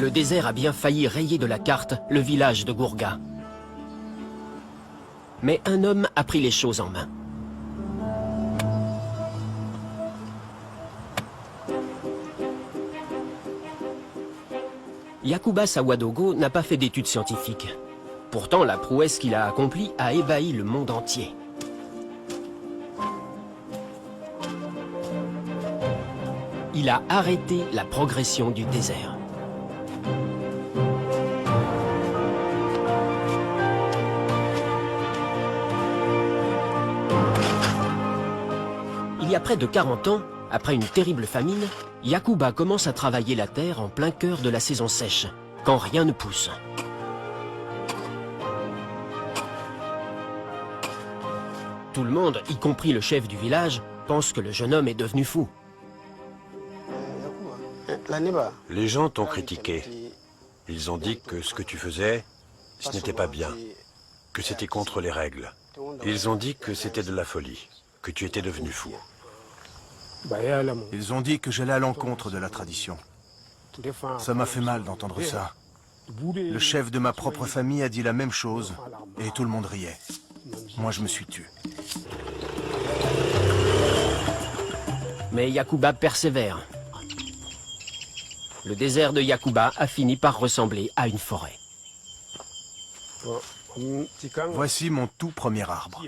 le désert a bien failli rayer de la carte le village de Gourga. Mais un homme a pris les choses en main. Yacouba Sawadogo n'a pas fait d'études scientifiques. Pourtant, la prouesse qu'il a accomplie a ébahi le monde entier. Il a arrêté la progression du désert. Il y a près de 40 ans, après une terrible famine, Yacouba commence à travailler la terre en plein cœur de la saison sèche, quand rien ne pousse. Tout le monde, y compris le chef du village, pense que le jeune homme est devenu fou. Les gens t'ont critiqué. Ils ont dit que ce que tu faisais, ce n'était pas bien, que c'était contre les règles. Ils ont dit que c'était de la folie, que tu étais devenu fou. Ils ont dit que j'allais à l'encontre de la tradition. Ça m'a fait mal d'entendre ça. Le chef de ma propre famille a dit la même chose et tout le monde riait. Moi, je me suis tu. Mais Yacouba persévère. Le désert de Yacouba a fini par ressembler à une forêt. Voici mon tout premier arbre.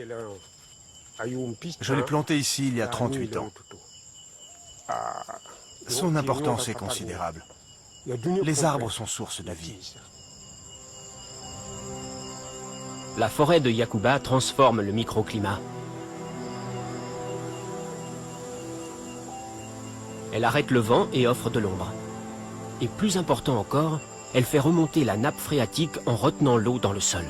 Je l'ai planté ici il y a 38 ans. Son importance est considérable. Les arbres sont source de vie. La forêt de Yacouba transforme le microclimat. Elle arrête le vent et offre de l'ombre. Et plus important encore, elle fait remonter la nappe phréatique en retenant l'eau dans le sol.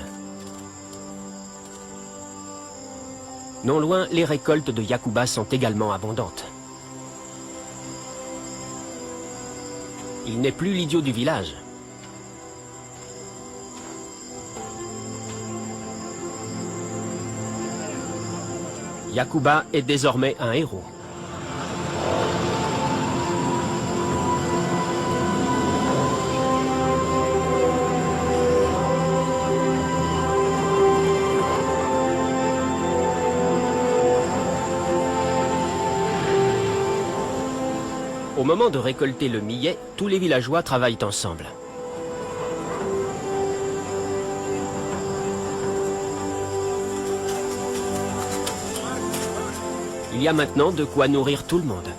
Non loin, les récoltes de Yacouba sont également abondantes. Il n'est plus l'idiot du village. Yacouba est désormais un héros. Au moment de récolter le millet, tous les villageois travaillent ensemble. Il y a maintenant de quoi nourrir tout le monde.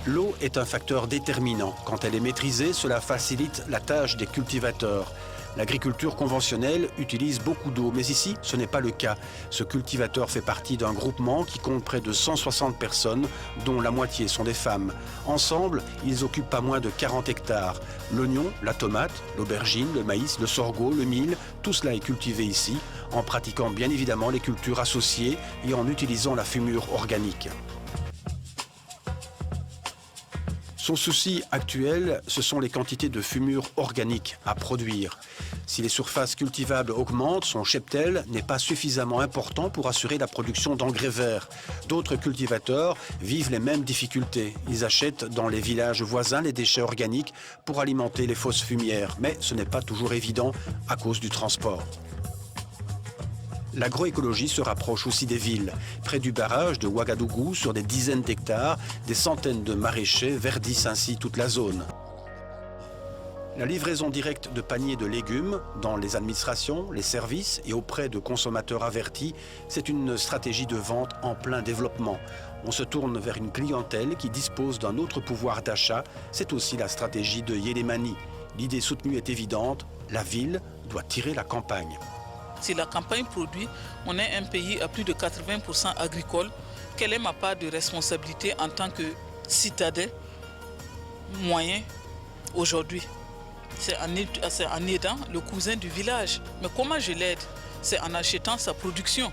L'eau est un facteur déterminant. Quand elle est maîtrisée, cela facilite la tâche des cultivateurs. L'agriculture conventionnelle utilise beaucoup d'eau, mais ici, ce n'est pas le cas. Ce cultivateur fait partie d'un groupement qui compte près de 160 personnes, dont la moitié sont des femmes. Ensemble, ils occupent pas moins de 40 hectares. L'oignon, la tomate, l'aubergine, le maïs, le sorgho, le mil, tout cela est cultivé ici, en pratiquant bien évidemment les cultures associées et en utilisant la fumure organique. Son souci actuel, ce sont les quantités de fumure organique à produire. Si les surfaces cultivables augmentent, son cheptel n'est pas suffisamment important pour assurer la production d'engrais verts. D'autres cultivateurs vivent les mêmes difficultés. Ils achètent dans les villages voisins les déchets organiques pour alimenter les fosses fumières. Mais ce n'est pas toujours évident à cause du transport. L'agroécologie se rapproche aussi des villes. Près du barrage de Ouagadougou, sur des dizaines d'hectares, des centaines de maraîchers verdissent ainsi toute la zone. La livraison directe de paniers de légumes dans les administrations, les services et auprès de consommateurs avertis, c'est une stratégie de vente en plein développement. On se tourne vers une clientèle qui dispose d'un autre pouvoir d'achat. C'est aussi la stratégie de Yélémani. L'idée soutenue est évidente, la ville doit tirer la campagne. Si la campagne produit, on est un pays à plus de 80% agricole. Quelle est ma part de responsabilité en tant que citadin moyen aujourd'hui? C'est en aidant le cousin du village. Mais comment je l'aide? C'est en achetant sa production.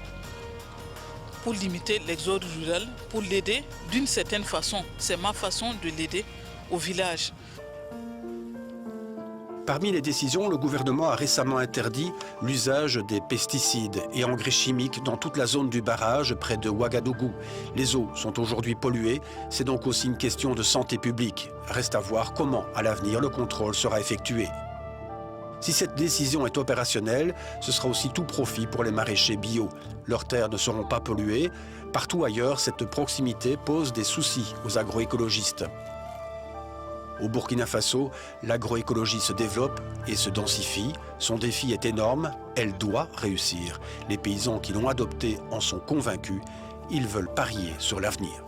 pour limiter l'exode rural, pour l'aider d'une certaine façon. C'est ma façon de l'aider au village. Parmi les décisions, le gouvernement a récemment interdit l'usage des pesticides et engrais chimiques dans toute la zone du barrage près de Ouagadougou. Les eaux sont aujourd'hui polluées, c'est donc aussi une question de santé publique. Reste à voir comment, à l'avenir, le contrôle sera effectué. Si cette décision est opérationnelle, ce sera aussi tout profit pour les maraîchers bio. Leurs terres ne seront pas polluées. Partout ailleurs, cette proximité pose des soucis aux agroécologistes. Au Burkina Faso, l'agroécologie se développe et se densifie. Son défi est énorme, elle doit réussir. Les paysans qui l'ont adoptée en sont convaincus, ils veulent parier sur l'avenir.